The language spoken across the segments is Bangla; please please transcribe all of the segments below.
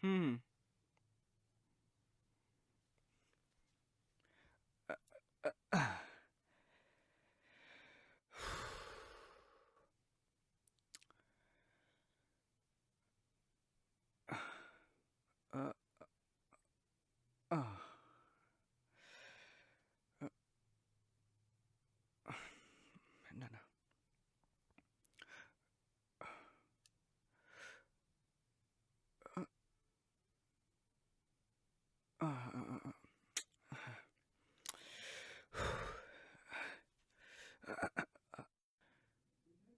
হুম। আহ, আহ, না না।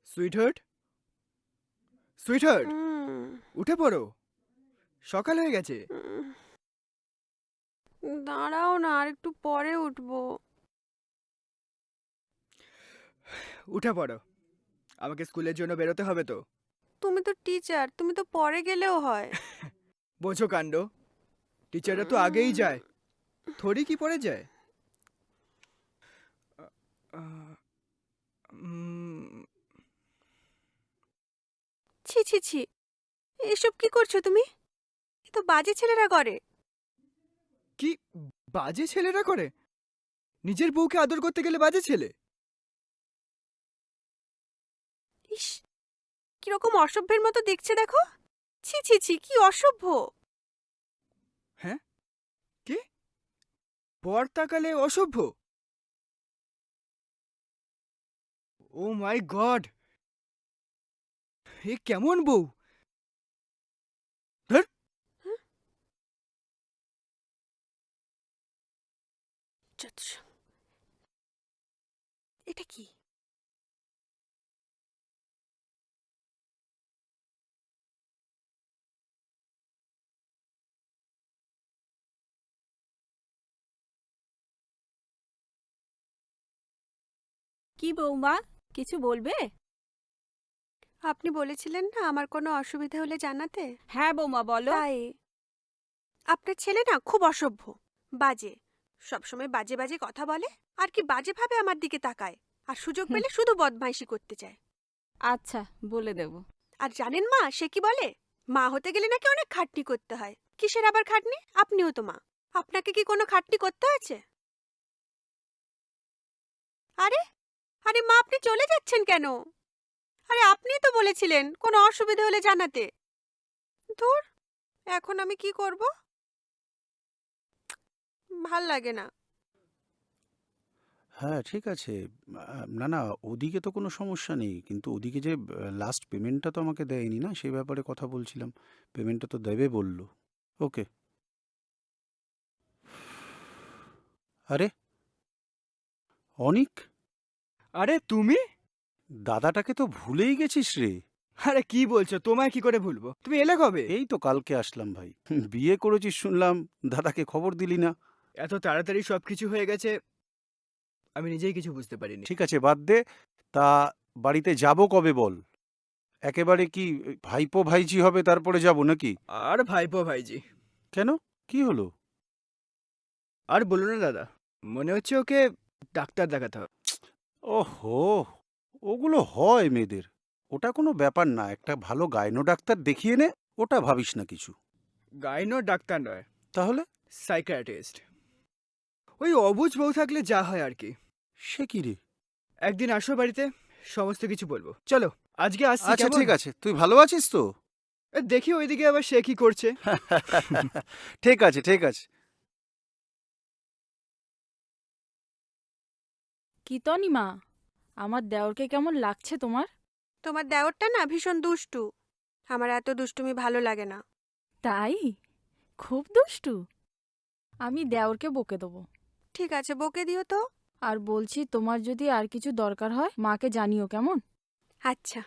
সুইটহার্ট, সুইটহার্ট, হুম। উঠে পড়ো, সকাল হয়ে গেছে। দাঁড়াও না, আর একটু পরে উঠবো। উঠে পড়ো, আমাকে স্কুলের জন্য বেরোতে হবে তো। তুমি তো টিচার, তুমি তো পরে গেলেও হয়। বোঝো কাণ্ড, টিচাররা তো আগেই উম, যায়, থোড়ি কি পড়ে যায়। আহ, উম, ছি ছি ছি, এসব কি করছো তুমি? এ তো বাজে ছেলেরা করে। কি বাজে ছেলেরা করে? নিজের বউকে আদর করতে গেলে বাজে ছেলে? ইস, কিরকম অসভ্যের মতো দেখছে দেখো। ছি ছি ছি, কি অসভ্য। হ্যাঁ, কি বর তাকালে অসভ্য? ও মাই গড, এ কেমন বউ! ধুর! হ্যাঁ? যত সব। এটা কি? কি বৌমা, কিছু বলবে? আপনি বলেছিলেন না আমার কোনো অসুবিধা হলে জানাতে। হ্যাঁ বৌমা, বলো। তাই আপনার ছেলে না খুব অসভ্য, বাজে, সবসময় বাজে বাজে কথা বলে, আর কি বাজে ভাবে আমার দিকে তাকায়, আর সুযোগ হুম, পেলে শুধু বদমাইশি করতে চায়। আচ্ছা, বলে দেব। আর জানেন মা সে কি বলে? মা হতে গেলে নাকি অনেক খাটনি করতে হয়। কিসের আবার খাটনি? আপনিও তো মা, আপনাকে কি কোনো খাটনি করতে হয়েছে? আরে, আরে মা, আপনি চলে যাচ্ছেন কেন? আরে আপনিই তো বলেছিলেন কোনো অসুবিধা হলে জানাতে। ধুর, এখন আমি কি করব? ভাল লাগে না। হ্যাঁ, ঠিক আছে। না, না, ওদিকে তো কোনো সমস্যা নেই। কিন্তু ওদিকে যে লাস্ট পেমেন্টটা তো আমাকে দেয়নি না, সেই ব্যাপারে কথা বলছিলাম। পেমেন্টটা তো দেবে বলল। ওকে। আরে, অনিক, আরে তুমি! দাদাটাকে তো ভুলেই গেছিস রে। আরে কি বলছো, তোমায় কি করে ভুলবো? তুমি এলে কবে? এই তো কালকে আসলাম ভাই। বিয়ে করেছিস শুনলাম, দাদাকে খবর দিলি না। এত তাড়াতাড়ি সবকিছু হয়ে গেছে, আমি নিজেই কিছু বুঝতে পারিনি। ঠিক আছে, বাদ দে। তা বাড়িতে যাব কবে বল? একেবারে কি ভাইপো ভাইঝি হবে তারপরে যাব নাকি? আর ভাইপো ভাইজি! কেন? কি হলো? আর বলো না দাদা, মনে হচ্ছে ওকে ডাক্তার দেখাতে হবে। ওহো! ওগুলো হয় মেয়েদের। ওটা কোনো ব্যাপার না। একটা ভালো গাইনো ডাক্তার দেখিয়ে নে, ওটা ভাবিস না কিছু। গাইনো ডাক্তার নয়, তাহলে? সাইকিয়াট্রিস্ট। ওই অবুঝ বউ থাকলে যা হয় আর কি। সে কি রে? একদিন আসো বাড়িতে, সমস্ত কিছু বলবো। চলো, আজকে আসছি, আচ্ছা, কেমন? ঠিক আছে। তুই ভালো আছিস তো? দেখি ওইদিকে আবার সে কি করছে। ঠিক আছে, ঠিক আছে। কি তনিমা, আমার দেওরকে কেমন লাগছে তোমার? তোমার দেওরটা না ভীষণ দুষ্টু। আমার এত দুষ্টুমি ভালো লাগে না। তাই? খুব দুষ্টু। আমি দেওরকে বকে দেবো। ঠিক আছে, বকে দিও তো। আর বলছি, তোমার যদি আর কিছু দরকার হয় মাকে জানিও, কেমন? আচ্ছা।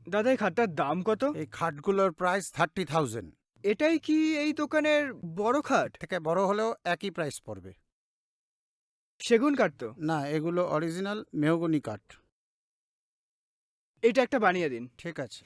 দাদা, এই খাটটার দাম কত? এই খাটগুলোর প্রাইস 30,000। এটাই কি এই দোকানের বড় খাট? থেকে বড় হলেও একই প্রাইস পড়বে। সেগুন কাঠ তো? না, এগুলো অরিজিনাল মেহগনি কাঠ। এটা একটা বানিয়ে দিন। ঠিক আছে।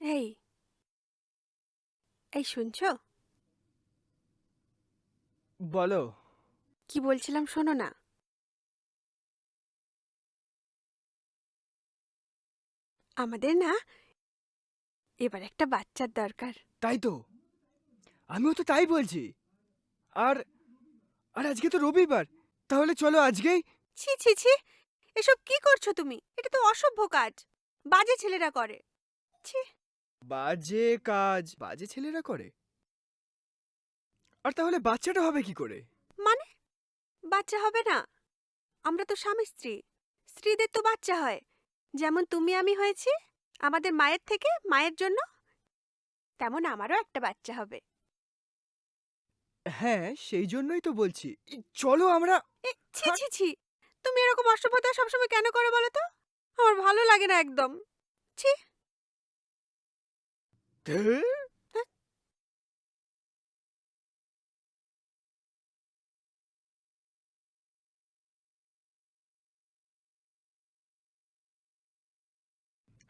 এই এই শুনছো? বলো। কি বলছিলাম শোনো না। আমাদের না এবার একটা বাচ্চার দরকার। তাই তো, আমিও তো তাই বলছি। আর আর আজকে তো রবিবার, তাহলে চলো আজকেই। ছি ছি ছি, এসব কি করছো তুমি? এটা তো অসভ্য কাজ, বাজে ছেলেরা করে। ছি। বাজে কাজ বাজে ছেলেরা করে? আর তাহলে বাচ্চাটা হবে কি করে? মানে বাচ্চা হবে না? আমরা তো স্বামী স্ত্রী, স্ত্রীদের তো বাচ্চা হয়। যেমন তুমি আমি হয়েছি আমাদের মায়ের থেকে মায়ের জন্য, তেমন আমারও একটা বাচ্চা হবে। হ্যাঁ, সেই জন্যই তো বলছি, চলো আমরা। ছি ছি ছি, তুমি এরকম অসভ্যতা সবসময় কেন করো বলো তো? আমার ভালো লাগে না একদম। ছি। ধ্যার, হ্যাঁ?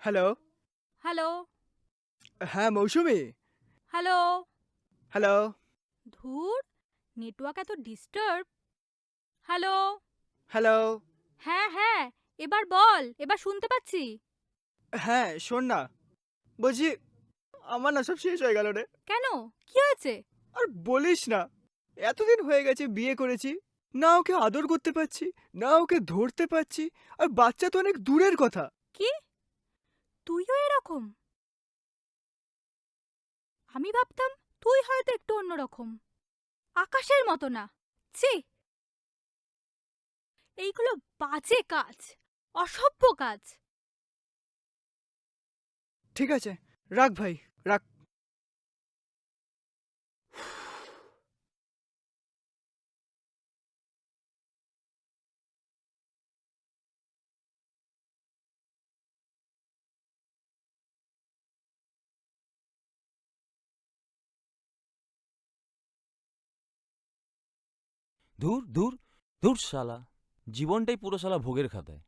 হ্যালো। হ্যালো। হ্যাঁ মৌসুমি। হ্যালো। হ্যালো। ধুর, নেটওয়ার্ক এত ডিস্টার্ব। হ্যালো। হ্যালো। হ্যাঁ হ্যাঁ, এবার বল, এবার শুনতে পাচ্ছি। হ্যাঁ শোন না, বলছি আমার না সব শেষ হয়ে গেল রে। কেন, কি হয়েছে? আর বলিস না, এতদিন হয়ে গেছে বিয়ে করেছি, না ওকে আদর করতে পারছি, না ওকে ধরতে পারছি, আর বাচ্চা তো অনেক দূরের কথা। কি, তুইও এরকম? আমি ভাবতাম তুই হয়তো একটু অন্যরকম, আকাশের মতো না। ছি, এইগুলো বাজে কাজ, অসভ্য কাজ। ঠিক আছে, রাখ ভাই, রাখ। ধুর ধুর ধুর শালা, জীবনটাই পুরো শালা ভোগের খাতায়।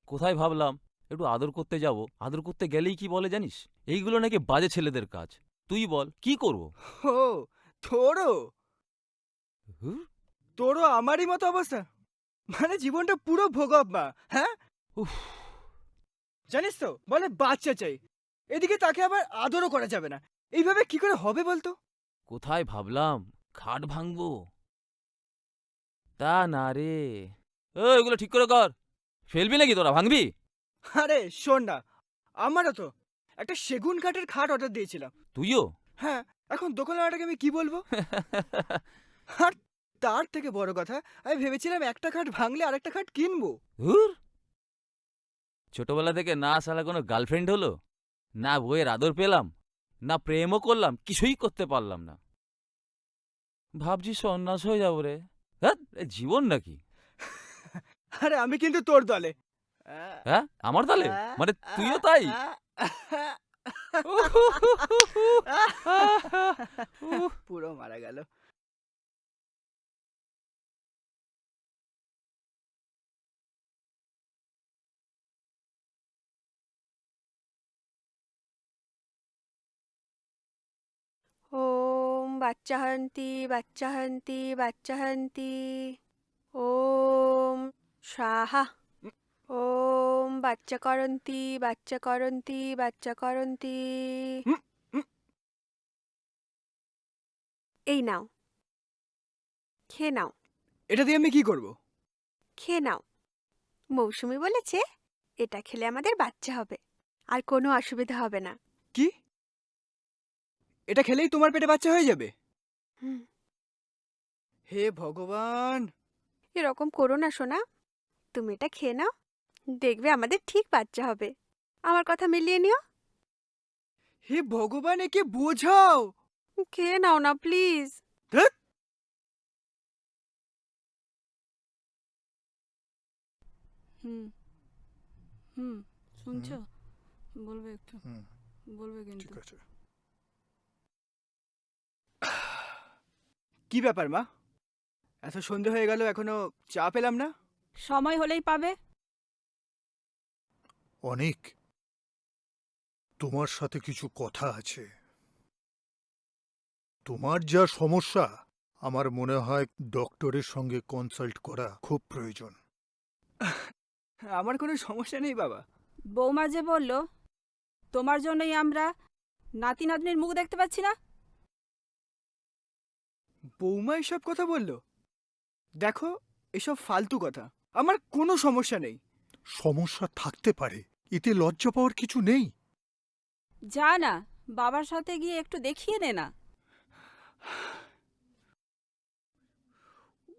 কোথায় ভাবলাম একটু আদর করতে যাব, আদর করতে গেলেই কি বলে জানিস, এইগুলো নাকি বাজে ছেলেদের কাজ। তুই বল কি করব? ও, তোরও হুর, তোরও আমারই মতো অবস্থা, মানে জীবনটা পুরো ভোগব মা। হ্যাঁ, উফ, জানিস তো, বলে বাচ্চা চাই, এদিকে তাকে আবার আদরও করা যাবে না। এইভাবে কি করে হবে বলতো? কোথায় ভাবলাম খাট ভাঙবো, তা না রে। এগুলো ঠিক করে কর, ফেলবি নাকি তোরা, ভাঙবি? আরে শোন না, আমারও তো একটা সেগুন কাঠের খাট অর্ডার দিয়েছিলাম। তুইও? হ্যাঁ, এখন দোকানওয়ালাটাকে আমি কি বলবো? আর তার থেকে বড় কথা, আমি ভেবেছিলাম একটা খাট ভাঙলে আরেকটা খাট কিনবো। হুর, ছোটবেলা থেকে না শালা কোনো গার্লফ্রেন্ড হলো, না বইয়ের আদর পেলাম, না প্রেমও করলাম, কিছুই করতে পারলাম না। ভাবছি সন্ন্যাস হয়ে যাবো রে। হ্যাঁ, জীবন নাকি? আরে আমি কিন্তু তোর দলে। হ্যাঁ, আমার তালে মানে তুইও তাই? পুরো মারা গেল। ওম বাচ্চা হন্তি বাচ্চা হন্তি বাচ্চা হন্তি। ওম স্বাহা। ওম বাচ্চা করন্তি বাচ্চা করন্তি বাচ্চা করন্তি। হুম, হুম। এই নাও, খেয়ে নাও, এটা দিয়ে আমি কি করব? খেয়ে নাও। মৌসুমি বলেছে এটা খেলে আমাদের বাচ্চা হবে, আর কোনো অসুবিধা হবে না। কি, এটা খেলেই তোমার পেটে বাচ্চা হয়ে যাবে? হুম, হে ভগবান! এরকম করো না সোনা। তুমি এটা খেয়ে নাও, দেখবে আমাদের ঠিক বাচ্চা হবে। আমার কথা মিলিয়ে নিও। হে ভগবান, একে বোঝাও। খেয়ে নাও না প্লিজ। ধ্যাৎ! হুম হুম শুনছো? হুম, বলবে একটু, হুম, বলবে কিন্তু। ঠিক আছে। কি ব্যাপার মা? এত সন্ধে হয়ে গেল, এখনো চা পেলাম না। সময় হলেই পাবে। অনিক, তোমার সাথে কিছু কথা আছে। তোমার যা সমস্যা, আমার মনে হয় ডক্টরের সঙ্গে কনসাল্ট করা খুব প্রয়োজন। আমার কোনো সমস্যা নেই বাবা। বৌমা যে বলল, তোমার জন্যই আমরা নাতি নাতনির মুখ দেখতে পাচ্ছি না। বৌমা এসব কথা বললো? দেখো, এসব ফালতু কথা। আমার কোনো সমস্যা নেই। সমস্যা থাকতে পারে, এতে লজ্জা পাওয়ার কিছু নেই। যা না, বাবার সাথে গিয়ে একটু দেখিয়ে নে না।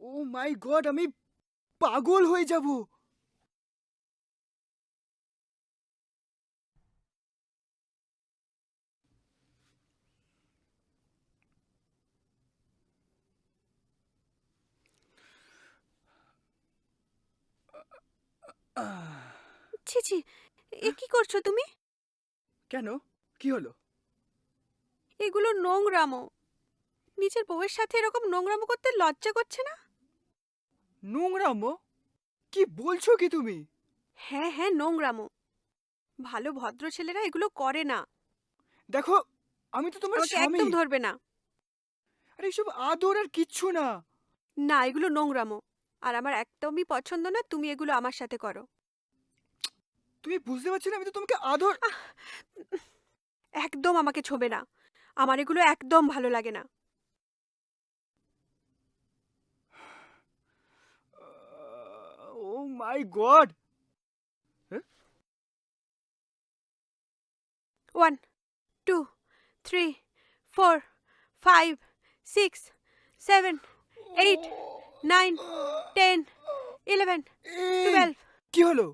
ও মাই গড, আমি পাগল হয়ে যাব। ছি ছি, এ কি করছো তুমি? কেন? কি হলো? এগুলো নোংরামো। নিজের বউয়ের সাথে এরকম নোংরামো করতে লজ্জা করছে না? নোংরামো? কি বলছো কি তুমি? হ্যাঁ হ্যাঁ, নোংরামো। ভালো ভদ্র ছেলেরা এগুলো করে না। দেখো, আমি তো তোমার আমাকে স্বামী। একদম ধরবে না। আরে এসব আদর আর কিচ্ছু না। না, এগুলো নোংরামো। আর আমার একদমই পছন্দ না তুমি এগুলো আমার সাথে করো। তুমি বুঝতে পারছো না, আমি তো তোমাকে আদর। আহ! একদম আমাকে ছোবে না। আমার এগুলো একদম ভালো লাগে না। ও মাই গড! 1 2 3 4 5 6 7 8 9 10 11 এই, 12। কি হলো?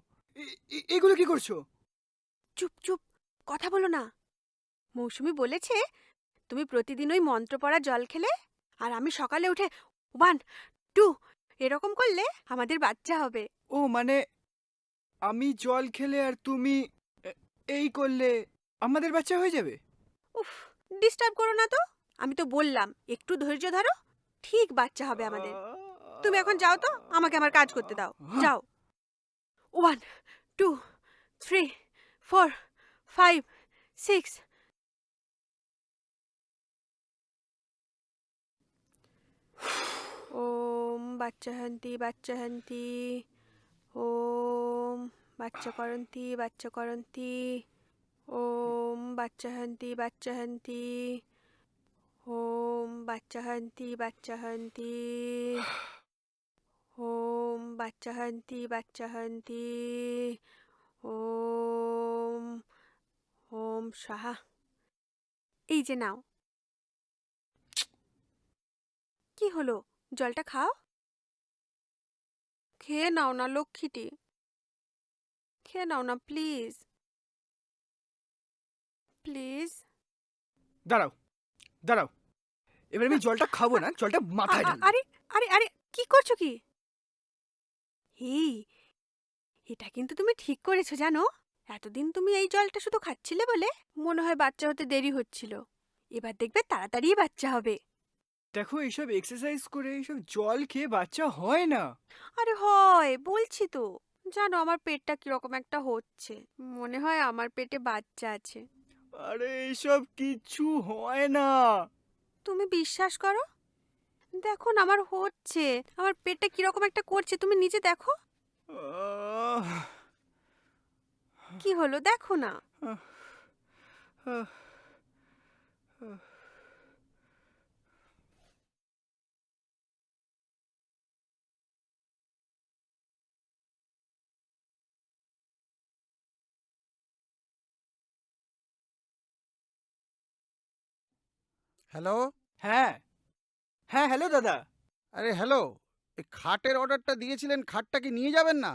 এগুলো কি করছো? চুপ চুপ, কথা বলো না। মৌসুমি বলেছে তুমি প্রতিদিন ওই মন্ত্র পড়া জল খেলে আর আমি সকালে উঠে 1 2 এরকম করলে আমাদের বাচ্চা হবে। ও মানে, আমি জল খেলে আর তুমি এই করলে আমাদের বাচ্চা হয়ে যাবে? উফ, ডিস্টার্ব করো না তো। আমি তো বললাম একটু ধৈর্য ধরো, ঠিক বাচ্চা হবে আমাদের। তুমি এখন যাও তো, আমাকে আমার কাজ করতে দাও। যাও। 1 2 3 4 5 6। ওম বাচ্চা হন্তি বাচ্চা হন্তি। ওম বাচ্চা করন্তি বাচ্চা করন্তি। ওম বাচ্চা হন্তি বাচ্চা হন্তি। ওম বাচ্চা হন্তি বাচ্চা হন্তি। ওম বাচ্চা হন্তি বাচ্চা হন্তি। ওম ওম সাহা। এই যে নাও। কি হলো? জলটা খাও। খেয়ে নাও না লক্ষ্মীটি, খেয়ে নাও না প্লিজ প্লিজ। দাঁড়াও, দাঁড়াও। এবার আমি জলটা খাবো না, জলটা মাথায় ঢালবো। আরে আরে আরে, কি করছো কি? এই, এটা কিন্তু তুমি ঠিক করেছো জানো। এতদিন তুমি এই জলটা শুধু খাচ্ছিলে বলে মনে হয় বাচ্চা হতে দেরি হচ্ছিল। এবার দেখবে তাড়াতাড়ি বাচ্চা হবে। দেখো, এইসব এক্সারসাইজ করে এইসব জল খেয়ে বাচ্চা হয় না। আরে হয়, বলছি তো। জানো আমার পেটটা কিরকম একটা হচ্ছে, মনে হয় আমার পেটে বাচ্চা আছে। আরে এইসব কিচ্ছু হয় না। তুমি বিশ্বাস করো, দেখো না আমার হচ্ছে। আমার পেটটা কিরকম একটা করছে, তুমি নিজে দেখো। আহ, কি হলো দেখো না। আহ, আহ, আহ। হ্যালো, হ্যাঁ, হ্যাঁ হ্যালো দাদা। আরে হ্যালো, এই খাটের অর্ডারটা দিয়েছিলেন, খাটটা কি নিয়ে যাবেন না?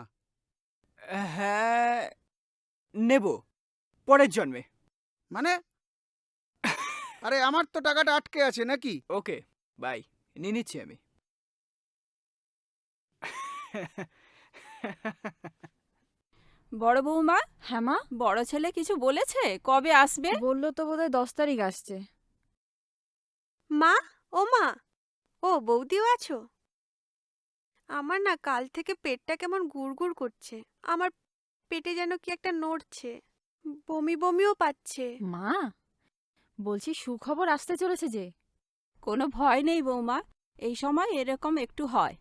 হ্যাঁ, নেব পরের জন্মে। মানে? আরে আমার তো টাকাটা আটকে আছে নাকি? ওকে বাই, নিয়ে নিচ্ছি আমি। বড় বৌমা, হ্যাঁ মা, বড় ছেলে কিছু বলেছে? কবে আসবে? বললো তো বোধহয় 10 তারিখ আসছে। মা, ও মা, ও বৌদিও আছো? আমার না কাল থেকে পেটটা কেমন গুড়গুড় করছে। আমার পেটে যেন কি একটা নড়ছে, বমি বমিও পাচ্ছে। মা, বলছি সুখবর আসতে চলেছে যে। কোনো ভয় নেই বৌমা, এই সময় এরকম একটু হয়।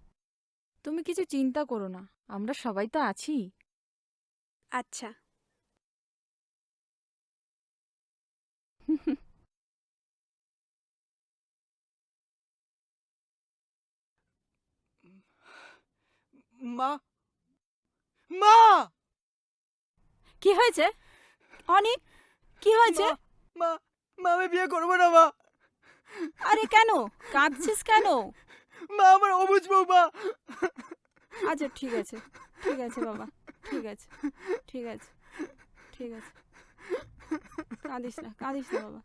তুমি কিছু চিন্তা করো না, আমরা সবাই তো আছি। আচ্ছা। মা, মা, কি হয়েছে অনিক? কি হয়েছে? মা, মা, আমি বিয়ে করবো না মা। আরে কেন কাঁদছিস কেন? মা আমার অবুঝ বৌমা। আচ্ছা ঠিক আছে, ঠিক আছে বাবা, ঠিক আছে, ঠিক আছে, ঠিক আছে। কাঁদিস না বাবা।